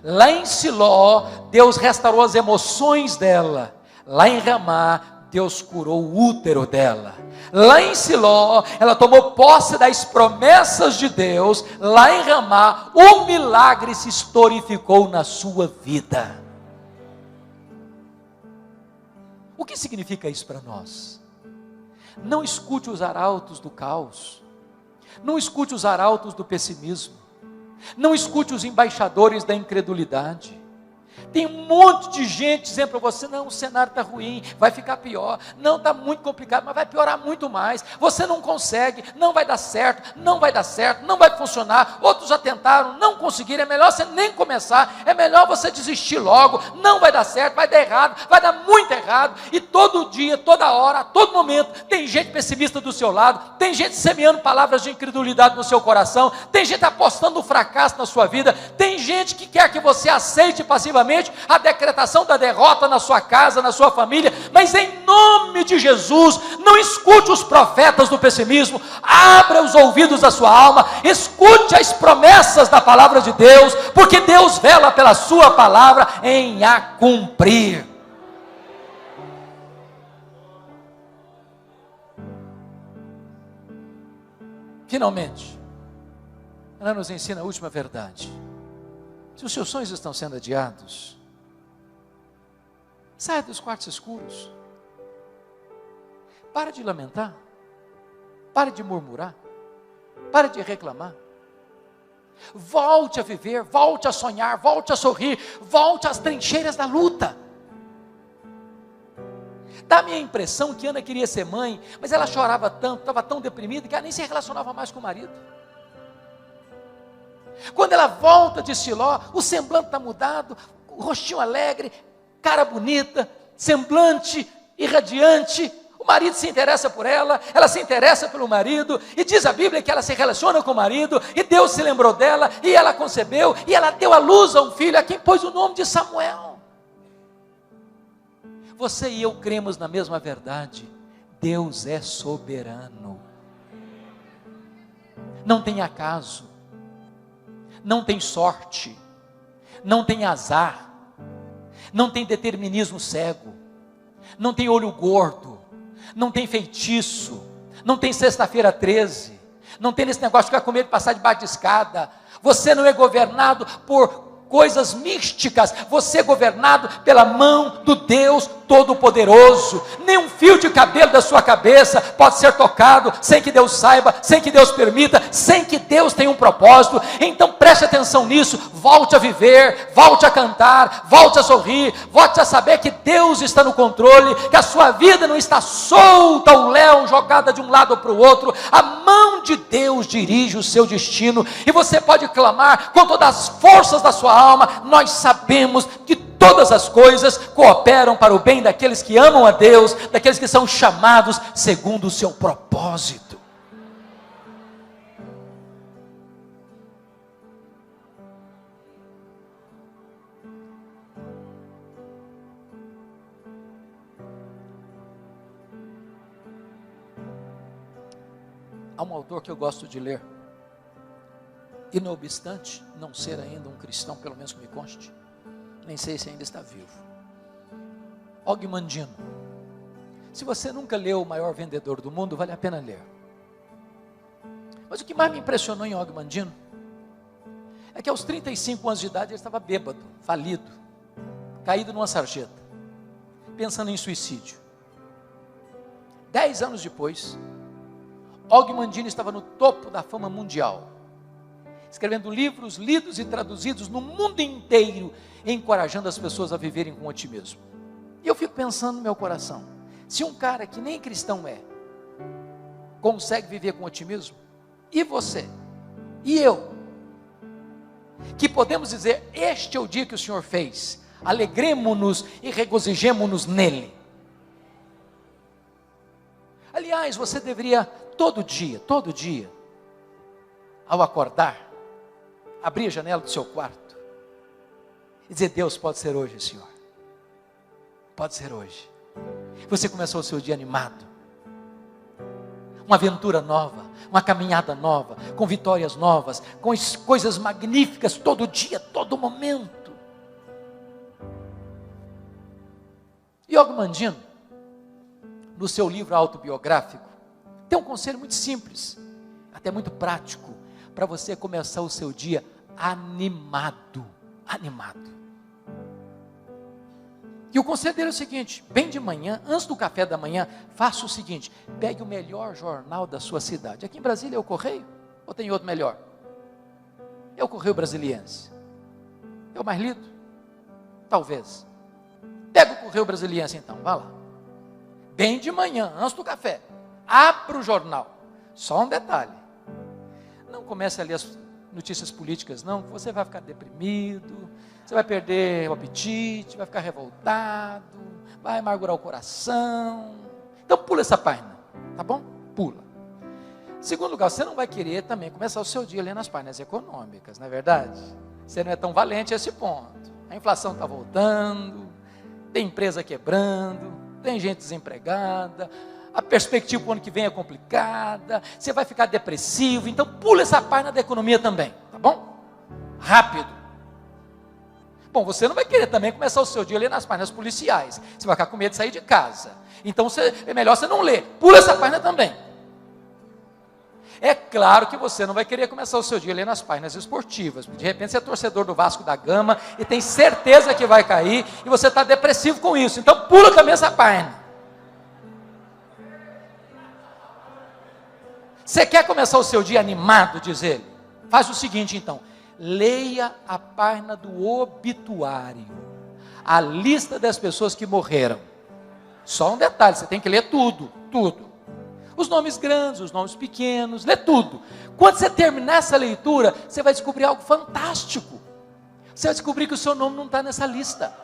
Lá em Siló, Deus restaurou as emoções dela. Lá em Ramá, Deus curou o útero dela. Lá em Siló, ela tomou posse das promessas de Deus. Lá em Ramá, o milagre se historificou na sua vida. O que significa isso para nós? Não escute os arautos do caos. Não escute os arautos do pessimismo. Não escute os embaixadores da incredulidade. Tem um monte de gente dizendo para você: não, o cenário está ruim, vai ficar pior, não, está muito complicado, mas vai piorar muito mais, você não consegue, não vai dar certo, não vai dar certo, não vai funcionar, outros já tentaram, não conseguiram, é melhor você nem começar, é melhor você desistir logo, não vai dar certo, vai dar errado, vai dar muito errado. E todo dia, toda hora, a todo momento, tem gente pessimista do seu lado, tem gente semeando palavras de incredulidade no seu coração, tem gente apostando no fracasso na sua vida, tem gente que quer que você aceite passivamente a decretação da derrota na sua casa, na sua família. Mas em nome de Jesus, não escute os profetas do pessimismo, abra os ouvidos da sua alma, escute as promessas da palavra de Deus, porque Deus vela pela sua palavra em a cumprir. Finalmente, ela nos ensina a última verdade. Se os seus sonhos estão sendo adiados, saia dos quartos escuros. Pare de lamentar. Pare de murmurar. Pare de reclamar. Volte a viver, volte a sonhar, volte a sorrir, volte às trincheiras da luta. Dá-me a impressão que Ana queria ser mãe, mas ela chorava tanto, estava tão deprimida, que ela nem se relacionava mais com o marido. Quando ela volta de Siló, o semblante está mudado, o rostinho alegre, cara bonita, semblante irradiante. O marido se interessa por ela, ela se interessa pelo marido, e diz a Bíblia que ela se relaciona com o marido, e Deus se lembrou dela, e ela concebeu, e ela deu à luz a um filho, a quem pôs o nome de Samuel. Você e eu cremos na mesma verdade: Deus é soberano. Não tem acaso, não tem sorte, não tem azar, não tem determinismo cego, não tem olho gordo, não tem feitiço, não tem sexta-feira 13, não tem esse negócio de ficar com medo de passar debaixo de escada. Você não é governado por coisas místicas, você é governado pela mão do Deus Todo-Poderoso. Nem um fio de cabelo da sua cabeça pode ser tocado sem que Deus saiba, sem que Deus permita, sem que Deus tenha um propósito. Então preste atenção nisso, volte a viver, volte a cantar, volte a sorrir, volte a saber que Deus está no controle, que a sua vida não está solta ao léu, jogada de um lado para o outro. A mão de Deus dirige o seu destino, e você pode clamar com todas as forças da sua alma: nós sabemos que todas as coisas cooperam para o bem daqueles que amam a Deus, daqueles que são chamados segundo o seu propósito. Há um autor que eu gosto de ler, e não obstante não ser ainda um cristão, pelo menos que me conste, nem sei se ainda está vivo, Og Mandino. Se você nunca leu O Maior Vendedor do Mundo, vale a pena ler. Mas o que mais me impressionou em Og Mandino é que aos 35 anos de idade ele estava bêbado, falido, caído numa sarjeta, pensando em suicídio. 10 anos depois, Og Mandino estava no topo da fama mundial, escrevendo livros lidos e traduzidos no mundo inteiro, encorajando as pessoas a viverem com otimismo. E eu fico pensando no meu coração, se um cara que nem cristão é, consegue viver com otimismo, e você, e eu, que podemos dizer, este é o dia que o Senhor fez, alegremo-nos e regozijemo-nos nele. Aliás, você deveria todo dia, ao acordar, abrir a janela do seu quarto e dizer: Deus, pode ser hoje, Senhor, pode ser hoje. Você começou o seu dia animado, uma aventura nova, uma caminhada nova, com vitórias novas, com coisas magníficas todo dia, todo momento. Og Mandino, no seu livro autobiográfico, tem um conselho muito simples, até muito prático, para você começar o seu dia animado. E o conselho dele é o seguinte: bem de manhã, antes do café da manhã, faça o seguinte: pegue o melhor jornal da sua cidade. Aqui em Brasília é o Correio? Ou tem outro melhor? É o Correio Brasiliense. É o mais lido? Talvez. Pega o Correio Brasiliense então, vá lá. Bem de manhã, antes do café, abra o jornal. Só um detalhe: não comece a ler as notícias políticas não, você vai ficar deprimido, você vai perder o apetite, vai ficar revoltado, vai amargurar o coração. Então pula essa página, tá bom? Pula. Segundo lugar, você não vai querer também começar o seu dia lendo as páginas econômicas, não é verdade? Você não é tão valente a esse ponto. A inflação está voltando, tem empresa quebrando, tem gente desempregada, a perspectiva para o ano que vem é complicada, você vai ficar depressivo, então pula essa página da economia também, tá bom? Rápido. Bom, você não vai querer também começar o seu dia lendo as páginas policiais, você vai ficar com medo de sair de casa, então é melhor você não ler, pula essa página também. É claro que você não vai querer começar o seu dia lendo as páginas esportivas, porque de repente você é torcedor do Vasco da Gama, e tem certeza que vai cair, e você está depressivo com isso, então pula também essa página. Você quer começar o seu dia animado, diz ele? Faz o seguinte então, leia a página do obituário, a lista das pessoas que morreram. Só um detalhe, você tem que ler tudo. Os nomes grandes, os nomes pequenos, lê tudo. Quando você terminar essa leitura, você vai descobrir algo fantástico. Você vai descobrir que o seu nome não está nessa lista.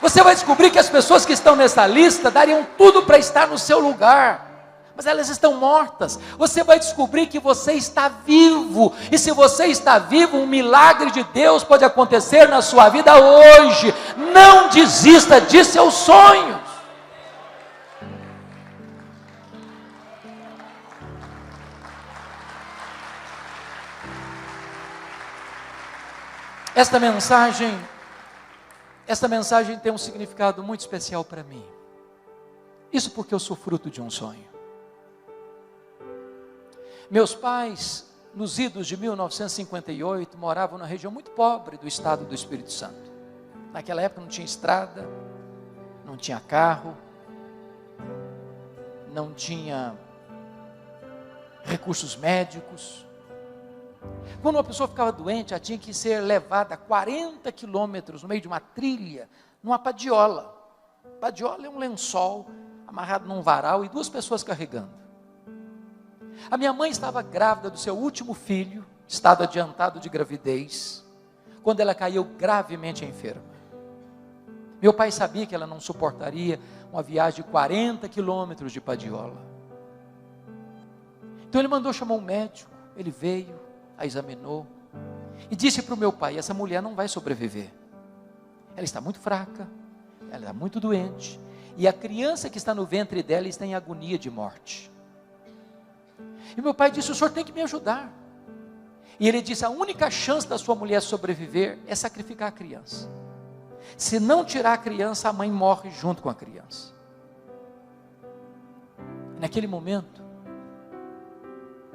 Você vai descobrir que as pessoas que estão nessa lista dariam tudo para estar no seu lugar, mas elas estão mortas. Você vai descobrir que você está vivo, e se você está vivo, um milagre de Deus pode acontecer na sua vida hoje. Não desista de seus sonhos. Esta mensagem tem um significado muito especial para mim. Isso porque eu sou fruto de um sonho. Meus pais, nos idos de 1958, moravam numa região muito pobre do estado do Espírito Santo. Naquela época não tinha estrada, não tinha carro, não tinha recursos médicos. Quando uma pessoa ficava doente, ela tinha que ser levada 40 quilômetros no meio de uma trilha, numa padiola. Padiola é um lençol amarrado num varal e duas pessoas carregando. A minha mãe estava grávida do seu último filho, estado adiantado de gravidez, quando ela caiu gravemente enferma. Meu pai sabia que ela não suportaria uma viagem de 40 quilômetros de padiola. Então ele mandou chamar um médico, ele veio, a examinou e disse para o meu pai: essa mulher não vai sobreviver, ela está muito fraca, ela está muito doente, e a criança que está no ventre dela está em agonia de morte. E meu pai disse: o senhor tem que me ajudar. E ele disse: a única chance da sua mulher sobreviver é sacrificar a criança. Se não tirar a criança, a mãe morre junto com a criança. E naquele momento,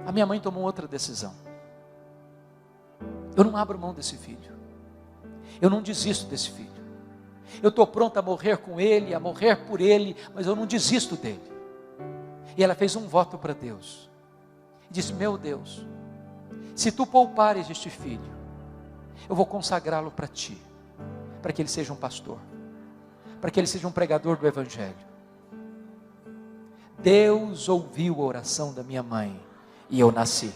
a minha mãe tomou outra decisão. Eu não abro mão desse filho, eu não desisto desse filho, eu estou pronto a morrer com ele, a morrer por ele, mas eu não desisto dele. E ela fez um voto para Deus, e disse: meu Deus, Se tu poupares este filho, eu vou consagrá-lo para ti, para que ele seja um pastor, para que ele seja um pregador do Evangelho. Deus ouviu a oração da minha mãe e eu nasci.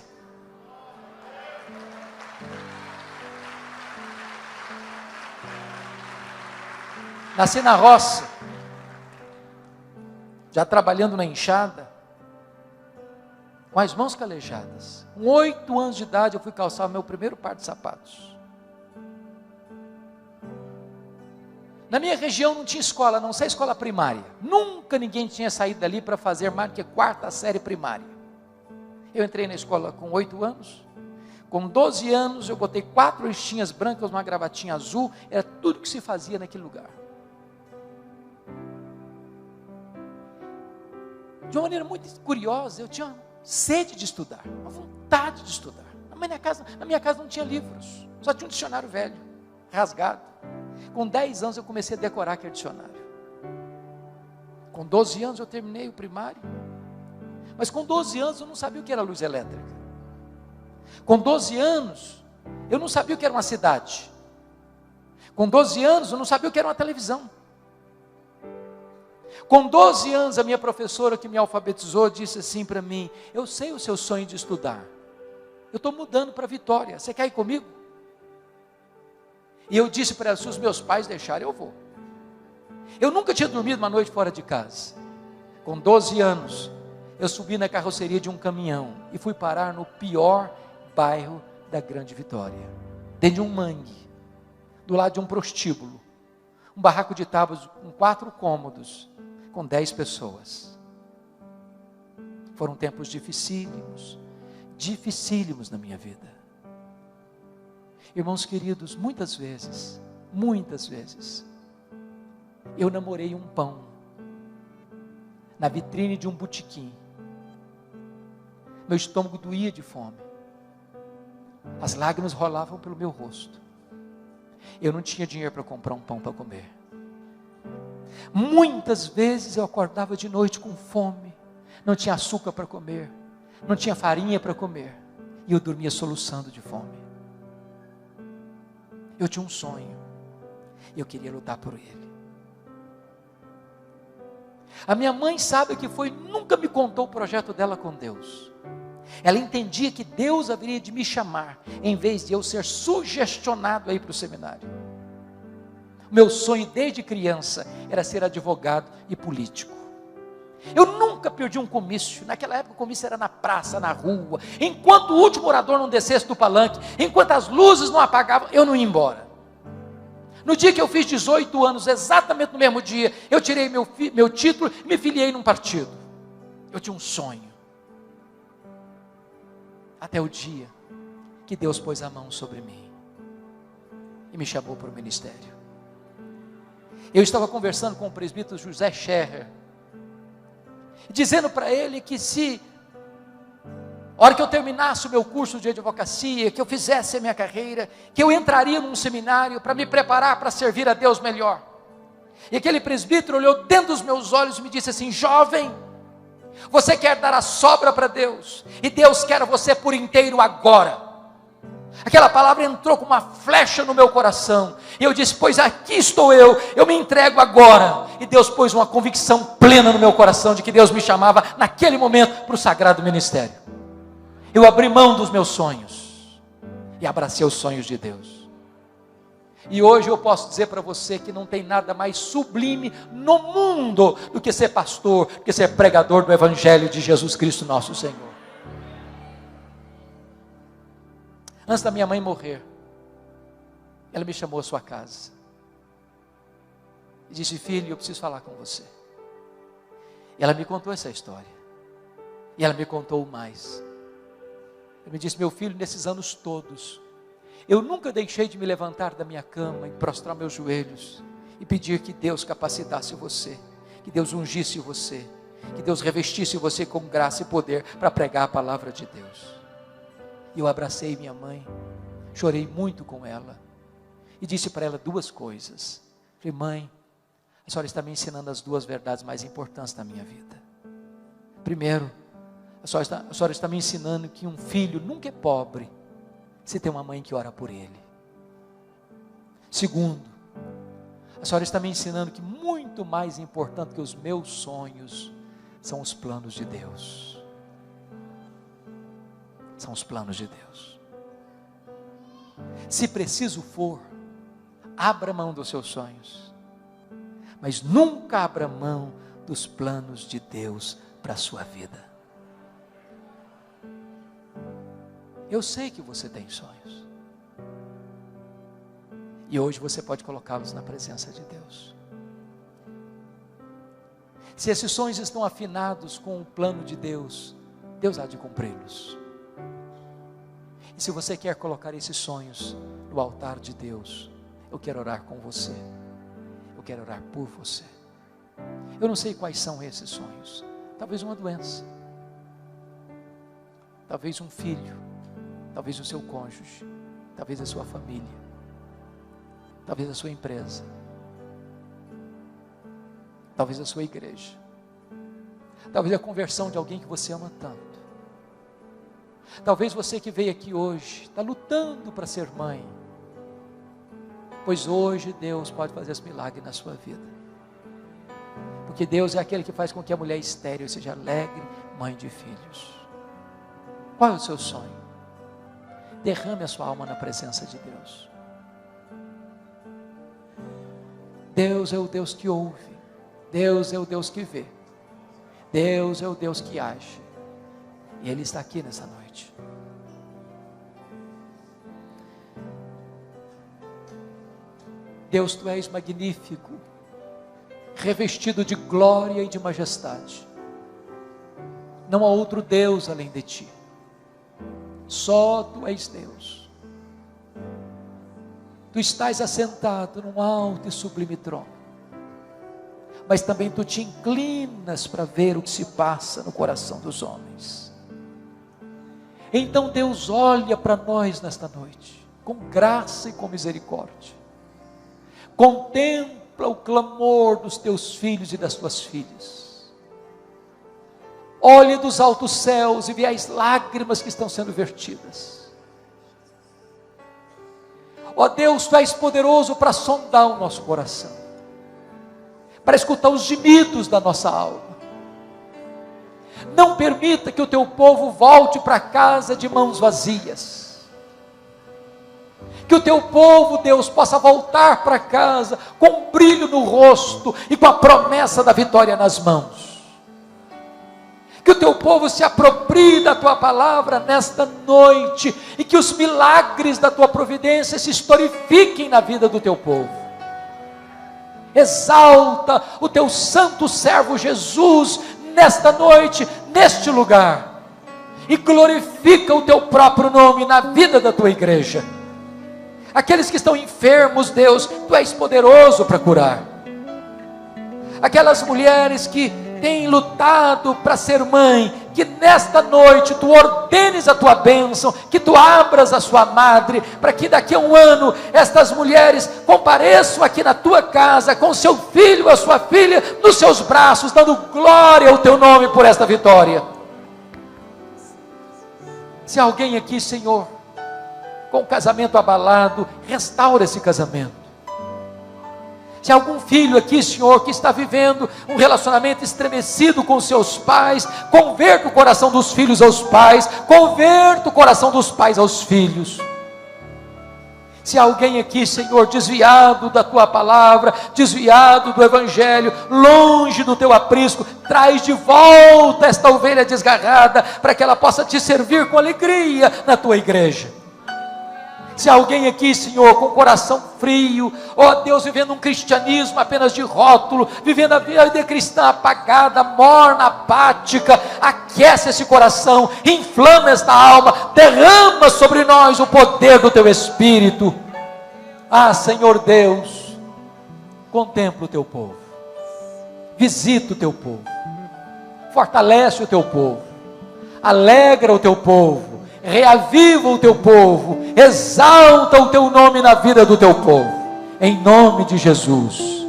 Nasci na roça, já trabalhando na enxada, com as mãos calejadas. Com 8 anos de idade eu fui calçar o meu primeiro par de sapatos. Na minha região não tinha escola, a não ser escola primária. Nunca ninguém tinha saído dali para fazer mais do que 4ª série primária. Eu entrei na escola com 8 anos. Com 12 anos eu botei 4 listinhas brancas, uma gravatinha azul. Era tudo que se fazia naquele lugar. De uma maneira muito curiosa, eu tinha sede de estudar, uma vontade de estudar. Na minha casa não tinha livros, só tinha um dicionário velho, rasgado. Com 10 anos eu comecei a decorar aquele dicionário. Com 12 anos eu terminei o primário. Mas com 12 anos eu não sabia o que era luz elétrica. Com 12 anos eu não sabia o que era uma cidade. Com 12 anos eu não sabia o que era uma televisão. Com 12 anos a minha professora que me alfabetizou disse assim para mim: eu sei o seu sonho de estudar. Eu estou mudando para Vitória, você quer ir comigo? E eu disse para ela: se os meus pais deixarem, eu vou. Eu nunca tinha dormido uma noite fora de casa. Com 12 anos, eu subi na carroceria de um caminhão e fui parar no pior bairro da Grande Vitória, dentro de um mangue, do lado de um prostíbulo, um barraco de tábuas com 4 cômodos, com 10 pessoas. Foram tempos dificílimos na minha vida. Irmãos queridos, muitas vezes, eu namorei um pão na vitrine de um botequim. Meu estômago doía de fome. As lágrimas rolavam pelo meu rosto. Eu não tinha dinheiro para comprar um pão para comer. Muitas vezes eu acordava de noite com fome. Não tinha açúcar para comer. Não tinha farinha para comer. E eu dormia soluçando de fome. Eu tinha um sonho. E eu queria lutar por ele. A minha mãe sabe o que foi, nunca me contou o projeto dela com Deus. Ela entendia que Deus haveria de me chamar, em vez de eu ser sugestionado a ir para o seminário. O meu sonho desde criança era ser advogado e político. Eu nunca perdi um comício. Naquela época o comício era na praça, na rua. Enquanto o último orador não descesse do palanque, enquanto as luzes não apagavam, eu não ia embora. No dia que eu fiz 18 anos, exatamente no mesmo dia, eu tirei meu título e me filiei num partido. Eu tinha um sonho. Até o dia que Deus pôs a mão sobre mim e me chamou para o ministério. Eu estava conversando com o presbítero José Scherrer, dizendo para ele que se, a hora que eu terminasse o meu curso de advocacia, que eu fizesse a minha carreira, que eu entraria num seminário para me preparar para servir a Deus melhor. E aquele presbítero olhou dentro dos meus olhos e me disse assim: jovem, você quer dar a sobra para Deus, e Deus quer você por inteiro agora. Aquela palavra entrou com uma flecha no meu coração, e eu disse: pois aqui estou eu me entrego agora. E Deus pôs uma convicção plena no meu coração, de que Deus me chamava naquele momento para o sagrado ministério. Eu abri mão dos meus sonhos, e abracei os sonhos de Deus. E hoje eu posso dizer para você que não tem nada mais sublime no mundo do que ser pastor, do que ser pregador do Evangelho de Jesus Cristo nosso Senhor. Antes da minha mãe morrer, ela me chamou à sua casa e disse: filho, eu preciso falar com você. E ela me contou essa história, e ela me contou mais. Ela me disse: meu filho, nesses anos todos, eu nunca deixei de me levantar da minha cama e prostrar meus joelhos e pedir que Deus capacitasse você, que Deus ungisse você, que Deus revestisse você com graça e poder para pregar a palavra de Deus. E eu abracei minha mãe, chorei muito com ela e disse para ela 2 coisas. Falei: mãe, a senhora está me ensinando as 2 verdades mais importantes da minha vida. Primeiro, a senhora está me ensinando que um filho nunca é pobre se tem uma mãe que ora por ele. Segundo, a senhora está me ensinando que muito mais importante que os meus sonhos são os planos de Deus. São os planos de Deus. Se preciso for, abra mão dos seus sonhos, mas nunca abra mão dos planos de Deus para a sua vida. Eu sei que você tem sonhos, e hoje você pode colocá-los na presença de Deus. Se esses sonhos estão afinados com o plano de Deus, Deus há de cumpri-los. E se você quer colocar esses sonhos no altar de Deus, eu quero orar com você, eu quero orar por você. Eu não sei quais são esses sonhos. Talvez uma doença, talvez um filho, talvez o seu cônjuge, talvez a sua família, talvez a sua empresa, talvez a sua igreja, talvez a conversão de alguém que você ama tanto. Talvez você que veio aqui hoje está lutando para ser mãe, pois hoje Deus pode fazer esse milagre na sua vida, porque Deus é aquele que faz com que a mulher estéril seja alegre, mãe de filhos. Qual é o seu sonho? Derrame a sua alma na presença de Deus. Deus é o Deus que ouve, Deus é o Deus que vê, Deus é o Deus que age, e Ele está aqui nessa noite. Deus, Tu és magnífico, revestido de glória e de majestade. Não há outro Deus além de Ti. Só Tu és Deus. Tu estás assentado num alto e sublime trono, mas também Tu te inclinas para ver o que se passa no coração dos homens. Então Deus olha para nós nesta noite, com graça e com misericórdia, contempla o clamor dos Teus filhos e das Tuas filhas, olhe dos altos céus e vê as lágrimas que estão sendo vertidas. Ó Deus, Tu és poderoso para sondar o nosso coração, para escutar os gemidos da nossa alma. Não permita que o Teu povo volte para casa de mãos vazias. Que o Teu povo, Deus, possa voltar para casa com um brilho no rosto e com a promessa da vitória nas mãos. Que o Teu povo se aproprie da Tua palavra nesta noite e que os milagres da Tua providência se historifiquem na vida do Teu povo. Exalta o Teu santo servo Jesus nesta noite, neste lugar, e glorifica o Teu próprio nome na vida da Tua igreja. Aqueles que estão enfermos, Deus, Tu és poderoso para curar. Aquelas mulheres que têm lutado para ser mãe, que nesta noite Tu ordenes a Tua bênção, que Tu abras a sua madre, para que daqui a um ano, estas mulheres compareçam aqui na Tua casa, com seu filho, a sua filha, nos seus braços, dando glória ao Teu nome por esta vitória. Se alguém aqui, Senhor, com o casamento abalado, restaura esse casamento. Se algum filho aqui, Senhor, que está vivendo um relacionamento estremecido com seus pais, converta o coração dos filhos aos pais, converta o coração dos pais aos filhos. Se alguém aqui, Senhor, desviado da Tua palavra, desviado do Evangelho, longe do Teu aprisco, traz de volta esta ovelha desgarrada, para que ela possa Te servir com alegria na Tua igreja. Se alguém aqui, Senhor, com o coração frio, ó Deus, vivendo um cristianismo apenas de rótulo, vivendo a vida cristã apagada, morna, apática, aquece esse coração, inflama esta alma, derrama sobre nós o poder do Teu Espírito. Ah, Senhor Deus, contempla o Teu povo, visita o Teu povo, fortalece o Teu povo, alegra o Teu povo, reaviva o Teu povo, exalta o Teu nome na vida do Teu povo, em nome de Jesus.